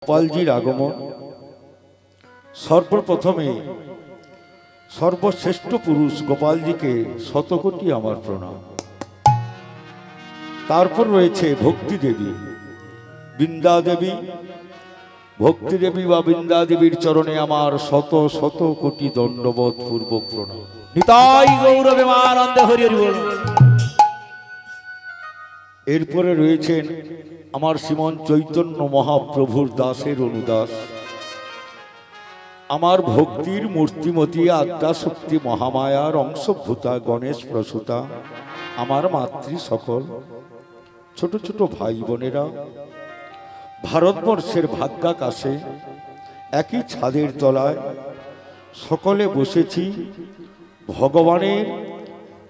গোপালজির আগমন সর্বপ্রথমে সর্বশ্রেষ্ঠ পুরুষ গোপালজিকে শতকোটি আমার প্রণাম। তারপর রয়েছে ভক্তি দেবী, বৃন্দা দেবী। ভক্তি দেবী বা বৃন্দা দেবীর চরণে আমার শত শত কোটি দণ্ডবোধ পূর্বক প্রণাম। নিতাই গৌরবে আনন্দে হরি হরি বল। এরপরে রয়েছেন আমার শ্রীমন চৈতন্য মহাপ্রভুর দাসের অনুদাস, আমার ভক্তির মূর্তিমতী আদ্যাশক্তি মহামায়ার অংশভূতা গণেশ প্রসূতা, আমার মাতৃ সকল ছোট ছোট ভাই বোনেরা, ভারতবর্ষের ভাগ্যাকাশে একই ছাদের তলায় সকলে বসেছি ভগবানের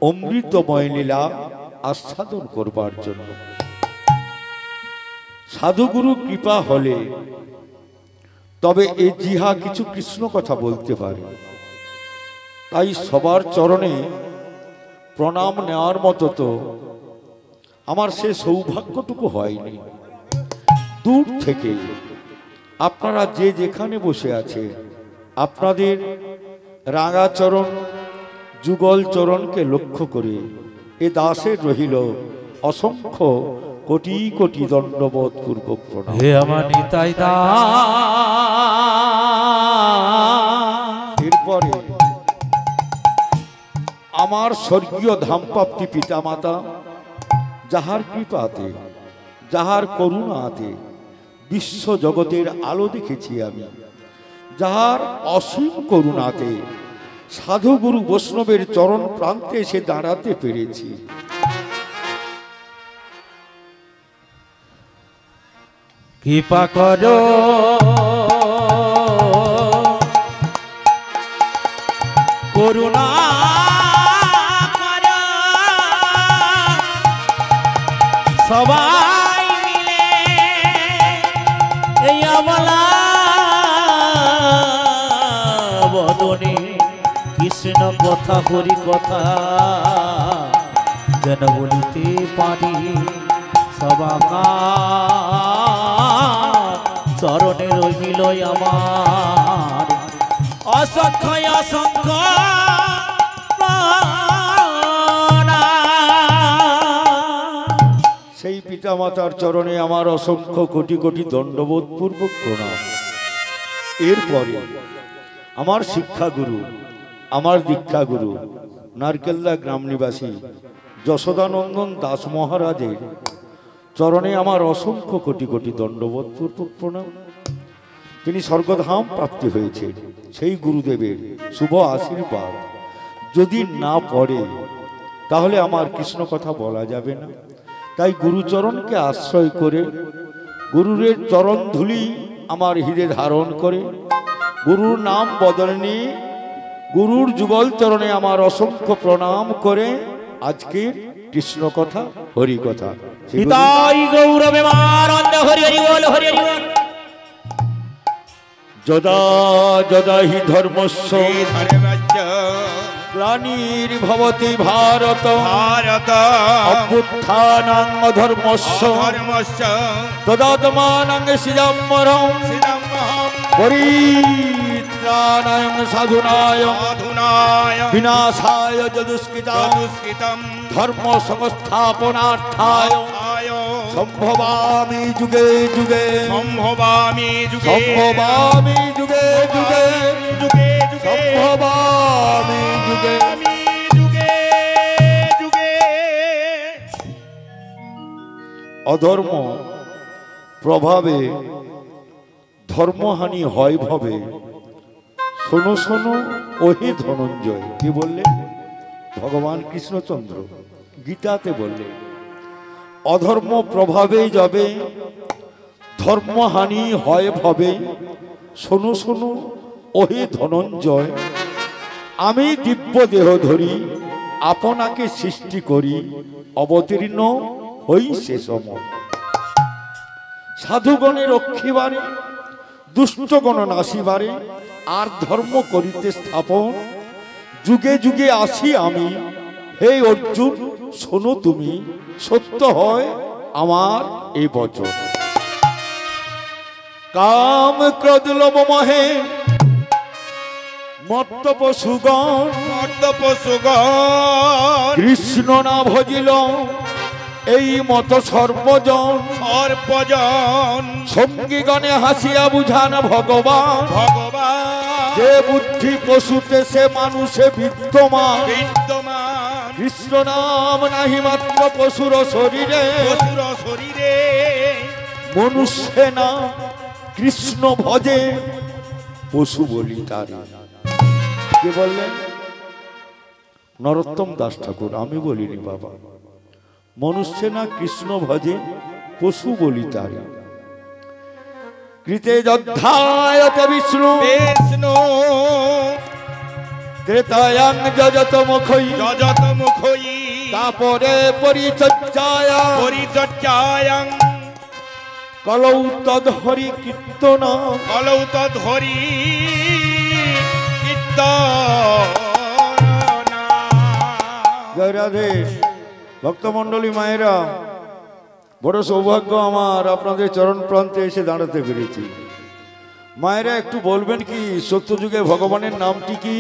অমৃতময় লীলা আস্বাদন করবার জন্য। সাধুগুরু কৃপা হলে তবে এ জিহা কিছু কৃষ্ণ কথা বলতে পারে, তাই সবার চরণে প্রণাম নেওয়ার মতো তো আমার সে সৌভাগ্যটুকু হয়নি। দূর থেকে আপনারা যে যেখানে বসে আছে আপনাদের রাঙাচরণ যুগল চরণকে লক্ষ্য করে এ দাসের রহিল অসংখ্য কোটি কোটি দণ্ডবোধ পূর্বক প্রণাম। হে আমার নিতাই দা। এরপরে আমার স্বর্গীয় ধামপ্রাপ্তি পিতামাতা, যাহার কৃপাতে যাহার করুণাতে বিশ্ব জগতের আলো দেখেছি আমি, যাহার অসীম করুণাতে সাধুগুরু বৈষ্ণবের চরণ প্রান্তে এসে দাঁড়াতে পেরেছি, কৃপা করো করুণা করো সবাই মিলে এই আমলা বদনে কৃষ্ণ কথা হরি কথা যেন বলিতে পারি সবাকা চরণে রহিল আমার অসংখ্য অসংখ্য সেই পিতামাতার চরণে আমার অসংখ্য কোটি কোটি দণ্ডবোধ পূর্বক প্রণাম। এরপরে আমার শিক্ষাগুরু, আমার দীক্ষাগুরু নারকেলদা গ্রাম নিবাসী যশোদানন্দন দাস মহারাজের চরণে আমার অসংখ্য কোটি কোটি দণ্ডবোধ পূর্বক প্রণাম। তিনি স্বর্গধাম প্রাপ্তি হয়েছে, সেই গুরুদেবের শুভ আশীর্বাদ যদি না পড়ে তাহলে আমার কৃষ্ণ কথা বলা যাবে না। তাই গুরুচরণকে আশ্রয় করে গুরুরের চরণ ধুলি আমার হৃদে ধারণ করে গুরুর নাম বদলে নিয়ে গুরুর যুগল চরণে আমার অসংখ্য প্রণাম করে আজকের কৃষ্ণ কথা হরি কথা। নিতাই গৌরবে আনন্দে হরি হরি বল হরি হরি বল। যদা যদা হি ধর্মস্য গ্লানির ভবতি ভারত ভারত অভ্যুত্থানং অধর্মস্য তদাত্মানং সিদম্বরং পরিত্রাণায় সাধুনায় বিনাশায় যদুষ্কৃতম ধর্ম সংস্থাপনার্থায় সম্ভবামি যুগে যুগে সম্ভবামি যুগে সম্ভবামি যুগে যুগে যুগে সম্ভবামি যুগে যুগে যুগে। অধর্ম প্রভাবে ধর্মহানি হয় ভবে, শোনো শোনো ওহে ধনঞ্জয়। কি বললে ভগবান কৃষ্ণচন্দ্র গীতাতে বললে, অধর্ম প্রভাবে যাবে ধর্মহানি হয় ভবে, শোনো শোনো ওহে ধনঞ্জয়। আমি দিব্য দেহ ধরি আপনাকে সৃষ্টি করি, অবতীর্ণ হই সে সময়। সাধুগণের রক্ষিবারে দুষ্টগণ নাশিবারে আর ধর্ম করিতে স্থাপন, যুগে যুগে আসি আমি, হে অর্জুন শোনো তুমি, সত্য হয় আমার এই বচন। কাম ক্রোধ লোভ মোহে মত্ত পশুগণ মর্ত পশুগণ কৃষ্ণ না ভজিল এই মত সর্বজন সর্বজন সঙ্গীগণে হাসিয়া বুঝান ভগবান ভগবান যে বুদ্ধি পশুতে সে মানুষে বিদ্যমান বিদ্যমান কৃষ্ণ নাম নাহি মাত্র পশুর শরীরে পশুর শরীরে মনুষ্যে না কৃষ্ণ ভজে পশু বলি তারে। কে বললেন? নরোত্তম দাস ঠাকুর, আমি বলিনি বাবা। মনুষ্যে না কৃষ্ণ ভজে পশু বলি তারে। কৃতে যদ্ধায়তে বিষ্ণু বিষ্ণু ত্রেতায়াং যজত মুখৈ যজত মুখই তাপরে পরিচর্যায়া পরিচর্যায়ং কলৌ তদ্হরি কীর্তন কলৌ তদ্হরি কীর্তনা। জয় রাধে। ভক্তমণ্ডলী মায়েরা, বড় সৌভাগ্য আমার আপনাদের চরণ প্রান্তে এসে দাঁড়াতে পেরেছি। মায়েরা একটু বলবেন কি সত্যযুগে ভগবানের নামটি কি?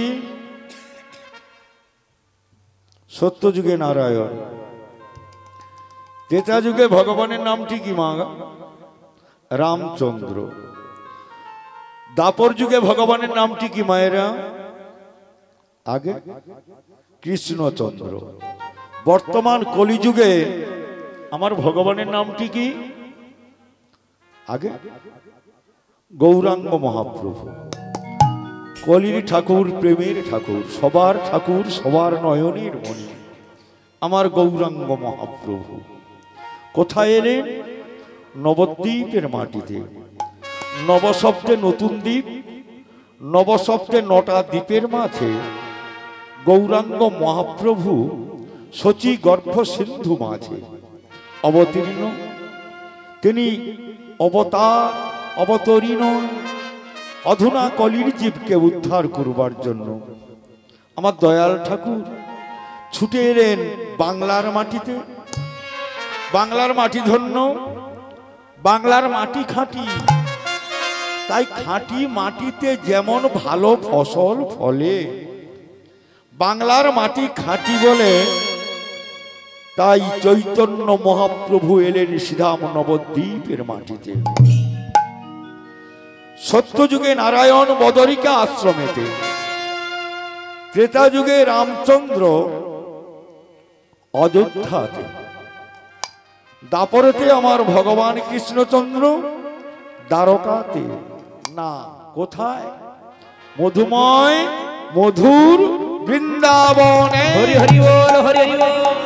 সত্যযুগে নারায়ণ। ত্রেতা যুগে ভগবানের নামটি কি মা? রামচন্দ্র। দাপর যুগে ভগবানের নামটি কি মায়েরা? আগে কৃষ্ণচন্দ্র। বর্তমান কলিযুগে আমার ভগবানের নামটি কি? আগে গৌরাঙ্গ মহাপ্রভু। কলির ঠাকুর, প্রেমের ঠাকুর, সবার ঠাকুর, সবার নয়নের মণি আমার গৌরাঙ্গ মহাপ্রভু। কোথায় এলেন? নবদ্বীপের মাটিতে। নবশব্দে নতুন দ্বীপ, নবশব্দে 9টা দ্বীপের মাঝে গৌরাঙ্গ মহাপ্রভু শচী গর্ভ সিন্ধু মাঝে অবতীর্ণ। তিনি অবতরীণ অধুনা কলির জীবকে উদ্ধার করবার জন্য আমার দয়াল ঠাকুর ছুটে এলেন বাংলার মাটিতে। বাংলার মাটি ধন্য, বাংলার মাটি খাঁটি, তাই খাঁটি মাটিতে যেমন ভালো ফসল ফলে, বাংলার মাটি খাঁটি বলে তাই চৈতন্য মহাপ্রভু এলেন শ্রীধাম নবদ্বীপের মাটিতে। সত্যযুগে নারায়ণ বদরিকা আশ্রমেতে, ত্রেতা যুগে রামচন্দ্র অযোধ্যাতে, দাপরেতে আমার ভগবান কৃষ্ণচন্দ্র দ্বারকাতে। না, কোথায়? মধুময় মধুর বৃন্দাবনে। হরি হরি বল, হরি হরি বল।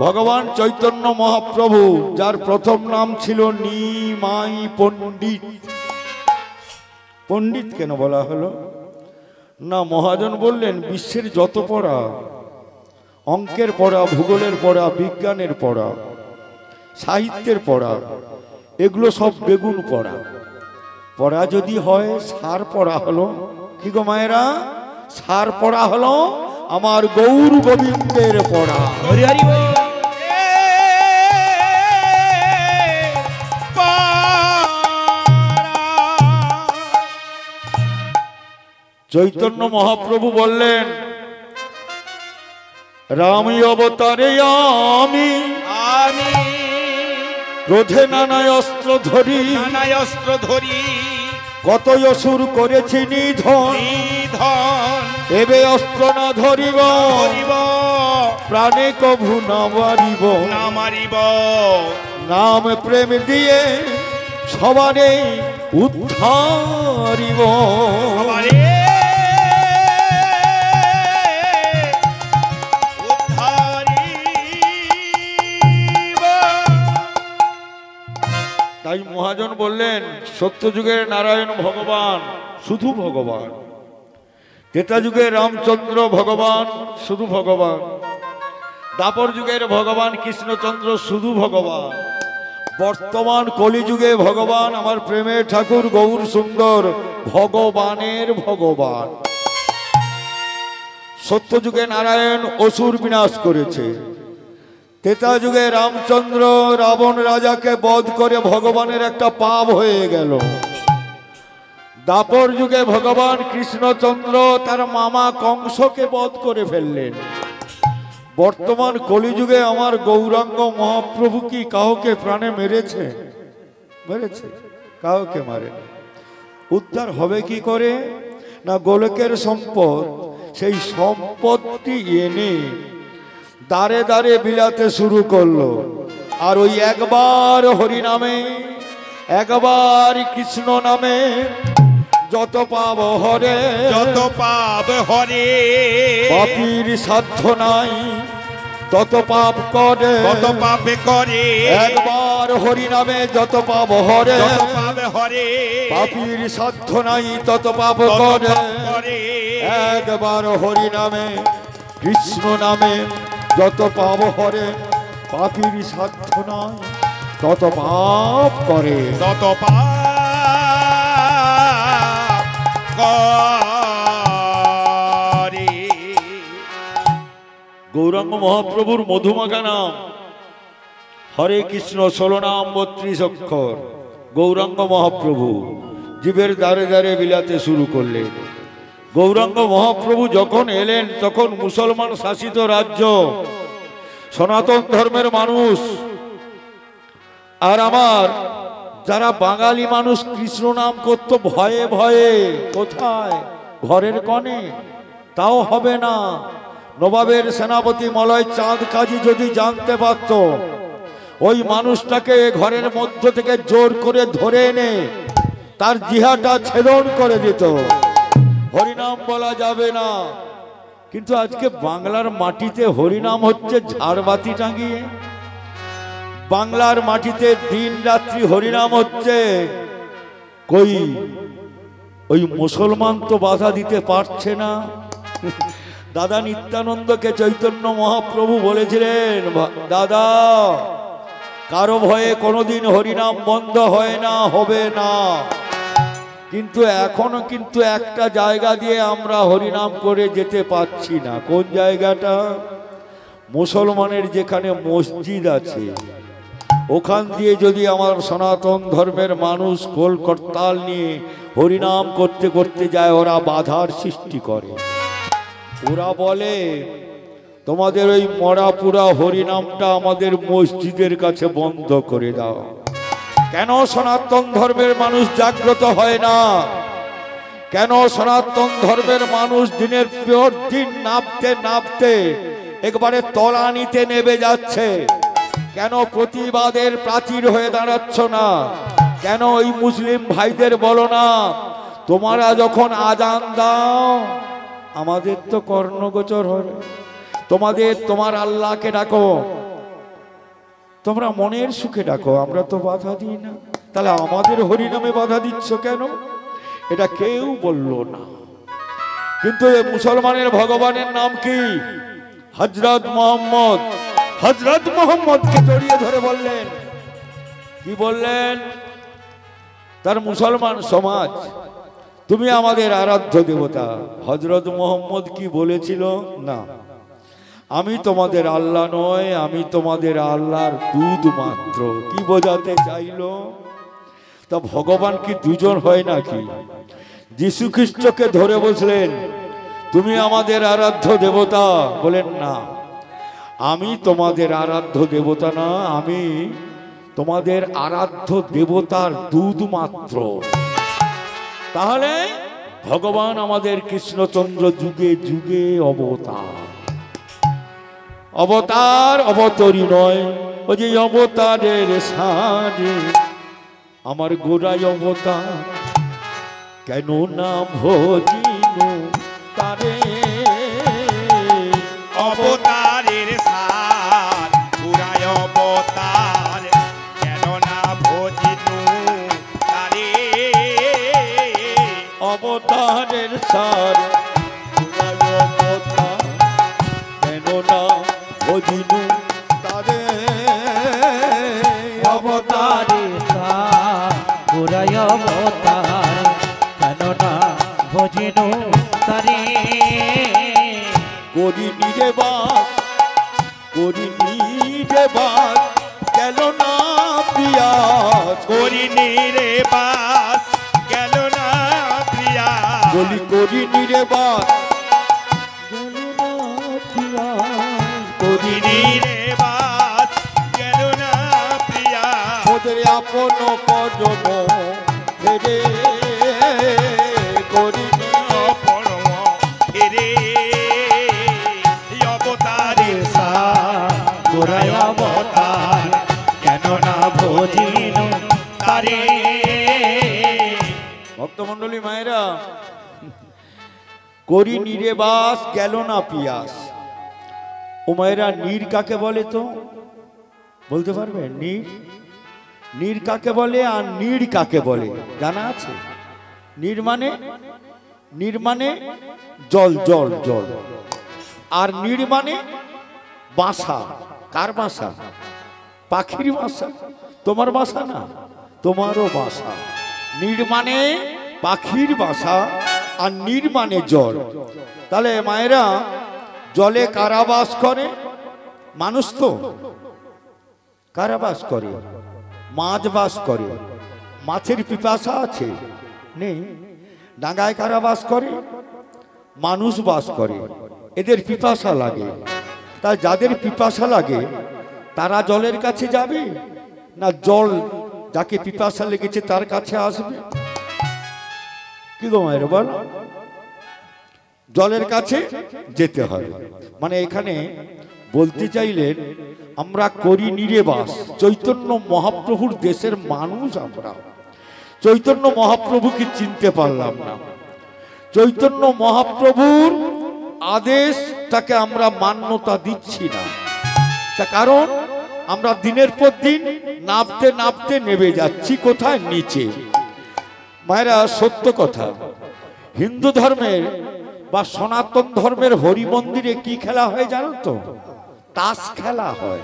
ভগবান চৈতন্য মহাপ্রভু, যার প্রথম নাম ছিল নিমাই পণ্ডিত। পণ্ডিত কেন বলা হলো? না, মহাজন বললেন বিশ্বের যত পড়া, অঙ্কের পড়া, ভূগোলের পড়া, বিজ্ঞানের পড়া, সাহিত্যের পড়া, এগুলো সব বেগুন পড়া। পড়া যদি হয় সার পড়া হলো কি গো মায়েরা? সার পড়া হলো আমার গৌর গোবিন্দের পড়া। হরি হরি বল। চৈতন্য মহাপ্রভু বললেন রামী অবতারে আমি আমি ক্রোধে নানায় অস্ত্র ধরি, নানায় অস্ত্র ধরি কত অসুর করেছি নিধন, নিধন এবে অস্ত্র না ধরিব, ধরিব প্রাণে কভু না মারিব, না মারিব, নাম প্রেম দিয়ে সবারে উদ্ধারিব। আমারে উদ্ধারিব। তাই মহাজন বললেন সত্যযুগের নারায়ণ ভগবান, শুধু ভগবান। ত্রেতা যুগের রামচন্দ্র ভগবান, শুধু ভগবান। দাপর যুগের ভগবান কৃষ্ণচন্দ্র, শুধু ভগবান। বর্তমান কলিযুগে ভগবান আমার প্রেমের ঠাকুর গৌর সুন্দর, ভগবানের ভগবান। সত্যযুগে নারায়ণ অসুর বিনাশ করেছে, त्रेता जुगे रामचंद्र रावण राजा के बध करे भगवानेर एक पाप हये गेल। दापर जुगे भगवान कृष्णचंद्र तार मामा कंस के बध करे फेललेन। बर्तमान कलिजुगे आमार गौरांग महाप्रभु की काउके प्राणे मेरेछे? मेरेछे? काउके मारेनि। उद्धार होबे कि करे ना गोलकेर सम्पद सेई सम्पदटी एने दारे दारे बिलाते शुरू करलो। और ओई एकबार हरि नामे एकबार कृष्ण नामे যত পাপ হরে যত পাপ হরে পাপীর সাধ্য নাই তত পাপ করে কত পাপে করে একবার হরি নামে যত পাপ হরে যত পাপ হরে পাপীর সাধ্য নাই তত পাপ করে একবার হরি নামে কৃষ্ণ নামে যত পাপ হরে পাপীর সাধ্য নাই তত পাপ করে তত পাপ गौरांग महाप्रभुर मधुमाखा नाम हरे कृष्ण 16 नाम 32 अक्षर गौरांग महाप्रभु जीवेर दारे दारे बिलाते शुरू करलेन। गौरांग महाप्रभु जखन एलेन तखन मुसलमान शासित राज्य सनातन धर्मेर मानुष और आमार যারা বাঙালি মানুষ কৃষ্ণ নাম করত ভয়ে ভয়ে কোথায় ঘরের কোণে তাও হবে না। নবাবের সেনাপতি মলয় চাঁদ কাজী যদি জানতে পারত ওই মানুষটাকে ঘরের মধ্য থেকে জোর করে ধরে এনে তার জিহাটা ছেদন করে দিত। হরিনাম বলা যাবে না, কিন্তু আজকে বাংলার মাটিতে হরিনাম হচ্ছে ঝাড়বাতি টাঙিয়ে। বাংলার মাটিতে দিন রাত্রি হরিনাম হচ্ছে। কই ওই মুসলমান তো বাধা দিতে পারছে না। দাদা নিত্যানন্দকে চৈতন্য মহাপ্রভু বলেছিলেন, দাদা কারো ভয়ে কোনোদিন হরিনাম বন্ধ হয় না, হবে না। কিন্তু এখনো কিন্তু একটা জায়গা দিয়ে আমরা হরিনাম করে যেতে পাচ্ছি না। কোন জায়গাটা? মুসলমানের যেখানে মসজিদ আছে ওখান দিয়ে যদি আমার সনাতন ধর্মের মানুষ খোল করতাল নিয়ে হরিনাম করতে করতে যায়, ওরা বাধার সৃষ্টি করে। ওরা বলে তোমাদের ওই মরা পুরা হরিনামটা আমাদের মসজিদের কাছে বন্ধ করে দাও। কেন সনাতন ধর্মের মানুষ জাগ্রত হয় না? কেন সনাতন ধর্মের মানুষ দিনের পর দিন নাবতে নাবতে একবারে তলানিতে নেমে যাচ্ছে? কেন প্রতিবাদের প্রাচীর হয়ে দাঁড়াচ্ছ না? কেন ওই মুসলিম ভাইদের বলো না তোমরা যখন আজান দাও আমাদের তো কর্ণগোচর হবে, তোমার আল্লাহকে ডাকো, তোমরা মনের সুখে ডাকো, আমরা তো বাধা দিই না। তাহলে আমাদের হরিনামে বাধা দিচ্ছ কেন? এটা কেউ বলল না। কিন্তু মুসলমানের ভগবানের নাম কি? হযরত মুহাম্মদ। হযরত মুহাম্মদকে জড়িয়ে ধরে বললেন, কি বললেন? তার মুসলমান সমাজ তুমি আমাদের আরাধ্য দেবতা। হযরত মুহাম্মদ কি বলেছিল? না, আমি তোমাদের আল্লাহ নয়, আমি তোমাদের আল্লাহর দুধ মাত্র। কি বোঝাতে চাইলো? তা ভগবান কি দুজন হয় নাকি? যীশু খ্রিস্টকে ধরে বসলেন তুমি আমাদের আরাধ্য দেবতা, বলেন না আমি তোমাদের আরাধ্য দেবতা না, আমি তোমাদের আরাধ্য দেবতার দুধ মাত্র। তাহলে ভগবান আমাদের কৃষ্ণচন্দ্র যুগে যুগে অবতার, অবতার অবতরী নয়। ওই যে অবতারের সাজে আমার গোড়াই অবতার, কেন না ভজিনু তারে। অবতারের সার পুরায় অবতার, কেন না ভজিনু তারে। অবতারের সার পুরায় অবতার, কেন না ভজিনু তারে। অবতারের সার পুরায় অবতার, কেন না ভজিনু তারে। করি নিজে বাস, করি নিজ নিরে বাস গেল না পিয়াস করিনি রে বাস গেল না প্রিয়া বলি করি নিরে বাস গেল না পিয়াস করিনি রে বাস গেল না প্রিয়া ওদের আপন পরম ফেরে করিনি পরম ফিরে অবতারের সার গোড়ায় অবতার কেন না ভজিল তারে ভক্তমণ্ডলী মায়েরা করি নিরে বাস গেল না পিয়াস ও মায়েরা নীর কাকে বলে তো বলতে পারবে নীর নীর কাকে বলে আর নীর কাকে বলে জানা আছে নীর মানে জল জল জল আর নীর মানে বাসা কার বাসা পাখির বাসা তোমার বাসা না তোমারও বাসা নীর মানে পাখির বাসা আর নীর মানে জল তাহলে মায়েরা জলে কারা বাস করে মানুষ তো কারা বাস করে মাছ বাস করে মাছের পিপাসা আছে নেই ডাঙায় কারা বাস করে মানুষ বাস করে এদের পিপাসা লাগে তাই যাদের পিপাসা লাগে তারা জলের কাছে যাবে না জল যাকে পিপাসা লেগেছে তার কাছে আসবে কি গো মায়ের বল জলের কাছে যেতে হবে মানে এখানে বলতে চাইলেন আমরা করি নিরে বাস চৈতন্য মহাপ্রভুর দেশের মানুষ আমরা চৈতন্য মহাপ্রভুকে চিনতে পারলাম না চৈতন্য মহাপ্রভুর আদেশটাকে আমরা মান্যতা দিচ্ছি না তার কারণ আমরা দিনের পর দিন নামতে নামতে নেমে যাচ্ছি কোথায় নিচে মায়েরা সত্য কথা হিন্দু ধর্মের বা সনাতন ধর্মের হরি মন্দিরে কি খেলা হয় জানো তো তাস খেলা হয়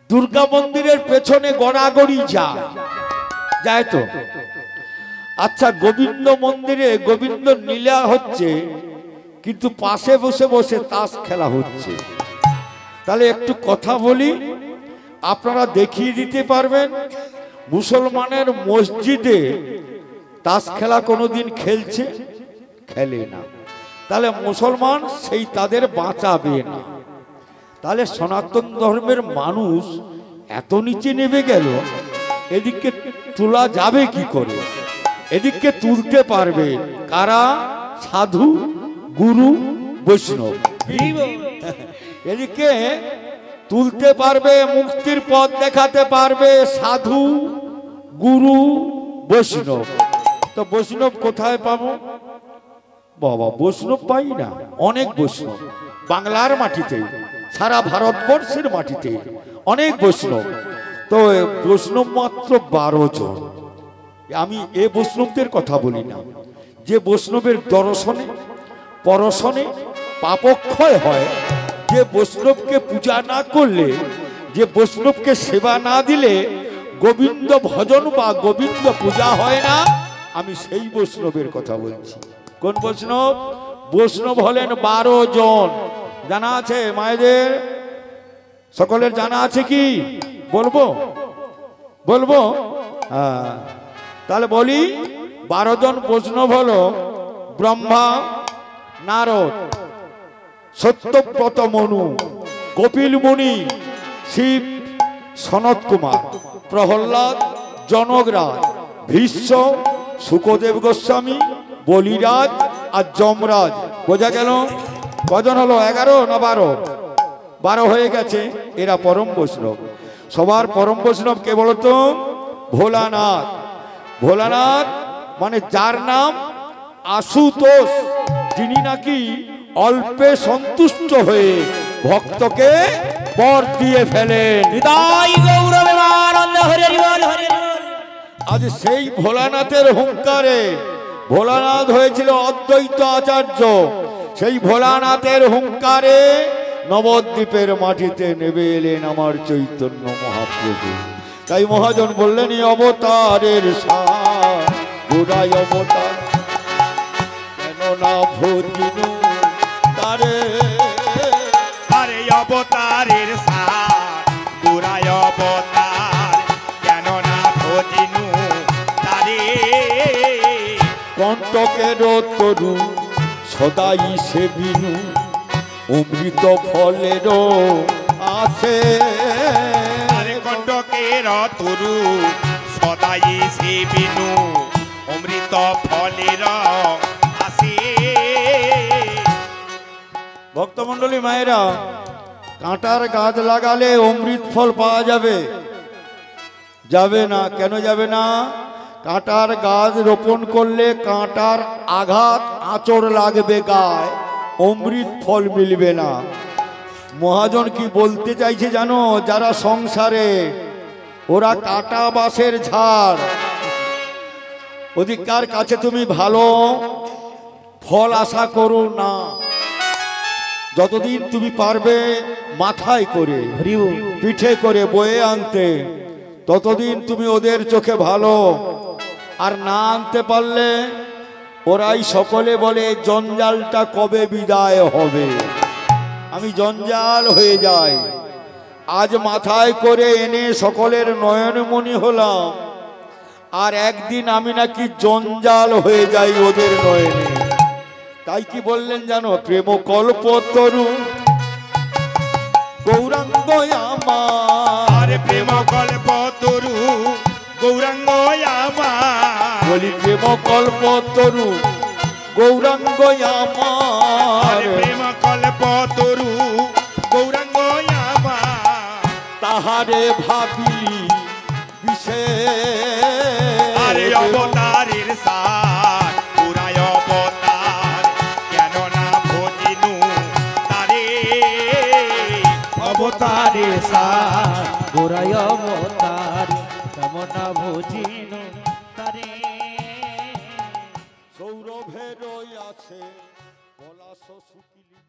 দুর্গা মন্দিরের পেছনে গড়াগড়ি যায় তো আচ্ছা গোবিন্দ মন্দিরে গোবিন্দ লীলা হচ্ছে কিন্তু পাশে বসে বসে তাস খেলা হচ্ছে তাহলে একটু কথা বলি আপনারা দেখিয়ে দিতে পারবেন মুসলমানের মসজিদে তাস খেলা কোনোদিন খেলছে খেলে না তাহলে মুসলমান সেই তাদের বাঁচাবে না তাহলে সনাতন ধর্মের মানুষ এত নিচে নেমে গেল এদিকে তোলা যাবে কি করে এদিকে তুলতে পারবে কারা সাধু গুরু বৈষ্ণব এদিকে তুলতে পারবে মুক্তির পথ দেখাতে পারবে সাধু গুরু বৈষ্ণব তো বৈষ্ণব কোথায় পাবো বাবা বৈষ্ণব পাই না অনেক বৈষ্ণব বাংলার মাটিতে সারা ভারতবর্ষের মাটিতে অনেক বৈষ্ণব তো বৈষ্ণব মাত্র 12 জন আমি এ বৈষ্ণবদের কথা বলি না যে বৈষ্ণবের দর্শনে পরশনে পাপক্ষয় হয় যে বৈষ্ণবকে পূজা না করলে যে বৈষ্ণবকে সেবা না দিলে গোবিন্দ ভজন বা গোবিন্দ পূজা হয় না আমি সেই বৈষ্ণবের কথা বলছি কোন বৈষ্ণব বৈষ্ণব হলেন 12 জন জানা আছে মায়েদের সকলের জানা আছে কি বলবো বলবো তাহলে বলি 12 জন বৈষ্ণব হলো ব্রহ্মা নারদ সত্যব্রত মনু কপিল মুনি শিব সনত কুমার প্রহ্লাদ জনকরাজ ভীষ্ম শুকদেব গোস্বামী বলিরাজ আর যমরাজ বোঝা গেল কজন হলো 11 না 12 হয়ে গেছে এরা পরম বৈষ্ণব সবার পরম বৈষ্ণব কে বলতো ভোলানাথ ভোলানাথ মানে যার নাম আশুতোষ যিনি নাকি অল্পে সন্তুষ্ট হয়ে ভক্তকে বর দিয়ে ফেলেন হৃদয় গৌরবে আনন্দ হরি হরি বল হরি বল আজ সেই ভোলানাথের হুঙ্কারে ভোলানাথ হয়েছিল অদ্বৈত আচার্য সেই ভোলানাথের হুঙ্কারে নবদ্বীপের মাটিতে নেমে এলেন আমার চৈতন্য মহাপ্রভু তাই মহাজন বললেন এই অবতারের সার গোড়াই অবতার কেন না ভজিনু তারে আরে অবতারে কণ্টকের তরু সদাই সে বিনু অমৃত ফলের আছে আরে কণ্টকের তরু সদাই সে বিনু অমৃত ফলের আসে। ভক্তমণ্ডলী মায়েরা, কাঁটার গাছ লাগালে অমৃত ফল পাওয়া যাবে? যাবে না। কেন যাবে না? কাঁটার গাছ রোপণ করলে কাঁটার আঘাত আঁচড় লাগবে গায়ে, অমৃত ফল মিলবে না। মহাজন কি বলতে চাইছে জানো? যারা সংসারে, ওরা কাঁটা বাঁশের ঝাড়, অধিকার কাছে তুমি ভালো ফল আশা করো না। যতদিন তুমি পারবে মাথায় করে পিঠে করে বয়ে আনতে, ততদিন তুমি ওদের চোখে ভালো। আর না আনতে পারলে ওরাই সকলে বলে জঞ্জালটা কবে বিদায় হবে। আমি জঞ্জাল হয়ে যাই। আজ মাথায় করে এনে সকলের নয়নমণি হলাম, আর একদিন আমি নাকি জঞ্জাল হয়ে যাই ওদের নয়নে। তাই কি বললেন জানো? প্রেম কল্পতরু গৌরাঙ্গ আমার, প্রেম কল্পতরু গৌরাঙ্গ আমার, বলি প্রেম কল্পতরু গৌরাঙ্গ আমার, প্রেম কল্পতরু গৌরাঙ্গ আমার, তাহারে ভাবিলি বিশেষ। আরে অবতারের সার পুরায় অবতার, কেন না ভজিনু তারে, অবতারের সার গোরায় অবতার কেমন না বুঝিনু তারে। সৌরভের আছে পলাশ শুকিলি।